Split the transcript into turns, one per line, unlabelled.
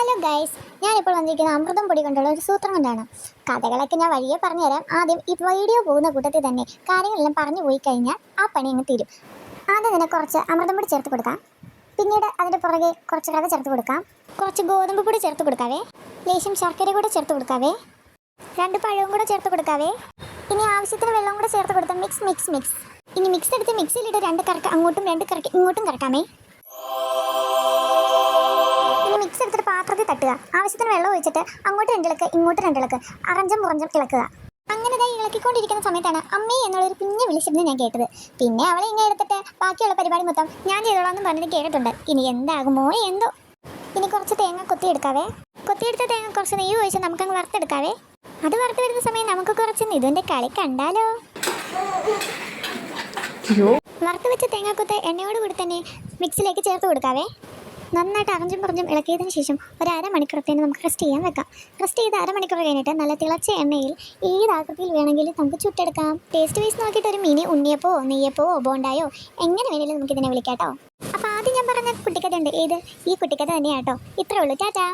Hello guys, ഞാനിപ്പോൾ വന്നിരിക്കുന്ന അമൃതം പൊടി കൊണ്ടുള്ള ഒരു സൂത്രം കൊണ്ടാണ്. കഥകളൊക്കെ ഞാൻ വഴിയെ പറഞ്ഞുതരാം. ആദ്യം ഈ വീഡിയോ പോകുന്ന കൂട്ടത്തിൽ തന്നെ കാര്യങ്ങളെല്ലാം പറഞ്ഞു പോയി കഴിഞ്ഞാൽ ആ പണി അങ്ങ് തീരും. ആദ്യം തന്നെ കുറച്ച് അമൃതം പൊടി ചേർത്ത് കൊടുക്കാം. പിന്നീട് അതിൻ്റെ പുറകെ കുറച്ച് റവ ചേർത്ത് കൊടുക്കാം. കുറച്ച് ഗോതമ്പ് പൊടി ചേർത്ത് കൊടുക്കാവേ. ലേശം ശർക്കര കൂടെ ചേർത്ത് കൊടുക്കാവേ. 2 പഴവും കൂടെ ചേർത്ത് കൊടുക്കാവേ. ഇനി ആവശ്യത്തിന് വെള്ളം കൂടെ ചേർത്ത് കൊടുത്താൽ മിക്സ്. ഇനി മിക്സ് എടുത്ത് മിക്സിയിലിട്ട് 2 കറക്ക് അങ്ങോട്ടും 2 കറക്ക് ഇങ്ങോട്ടും കറക്കാമേ. മിക്സ് എടുത്തിട്ട് പാത്രത്തിൽ തട്ടുക. ആവശ്യത്തിന് വെള്ളം ഒഴിച്ചിട്ട് അങ്ങോട്ട് 2 ഇളക്ക് ഇങ്ങോട്ട് 2 ഇളക്ക് അറഞ്ചം പുറഞ്ചം ഇളക്കുക. അങ്ങനെ ഇളക്കിക്കൊണ്ടിരിക്കുന്ന സമയത്താണ് അമ്മേ എന്നുള്ളൊരു കുഞ്ഞ് വിളിച്ചിരുന്ന് ഞാൻ കേട്ടത്. പിന്നെ അവളെ ഇങ്ങനെ എടുത്തിട്ട് ബാക്കിയുള്ള പരിപാടി മൊത്തം ഞാൻ ചെയ്തോളാം എന്ന് പറഞ്ഞിട്ട് കേട്ടിട്ടുണ്ട്. ഇനി എന്താകുമോ എന്തോ. ഇനി കുറച്ച് തേങ്ങ കൊത്തിയെടുക്കാവേ. കൊത്തിയെടുത്ത തേങ്ങ കുറച്ച് നെയ്യ് ഒഴിച്ച് നമുക്കങ്ങ് വറുത്തെടുക്കാവേ. അത് വറുത്ത് വരുന്ന സമയം നമുക്ക് കുറച്ച് നിതുവിൻ്റെ കളി കണ്ടാലോ. വറുത്ത് വെച്ച തേങ്ങാക്കൊത്ത് എണ്ണയോട് കൂടി തന്നെ മിക്സിലേക്ക് ചേർത്ത് കൊടുക്കാവേ. നന്നായിട്ട് അറഞ്ചും പുറഞ്ചും ഇളക്കിയതിന് ശേഷം ഒരു അരമണിക്കൂറത്തേന് നമുക്ക് റെസ്റ്റ് ചെയ്യാൻ വെക്കാം. റെസ്റ്റ് ചെയ്ത് അരമണിക്കൂർ കഴിഞ്ഞിട്ട് നല്ല തിളച്ച എണ്ണയിൽ ഏത് ആകൃതിയിൽ വേണമെങ്കിൽ നമുക്ക് ചുട്ടെടുക്കാം. ടേസ്റ്റ് വൈസ് നോക്കിയിട്ട് ഒരു മിനി ഉണ്ണിയപ്പോ നെയ്യപ്പോ ബോണ്ടായോ എങ്ങനെ വേണമെങ്കിലും നമുക്ക് ഇതിനെ വിളിക്കാം കേട്ടോ. അപ്പോൾ ആദ്യം ഞാൻ പറഞ്ഞ കുട്ടിക്കഥ ഉണ്ട്, ഏത് ഈ കുട്ടിക്കഥ തന്നെയാട്ടോ. ഇത്രേ ഉള്ളൂ, ടാറ്റാ.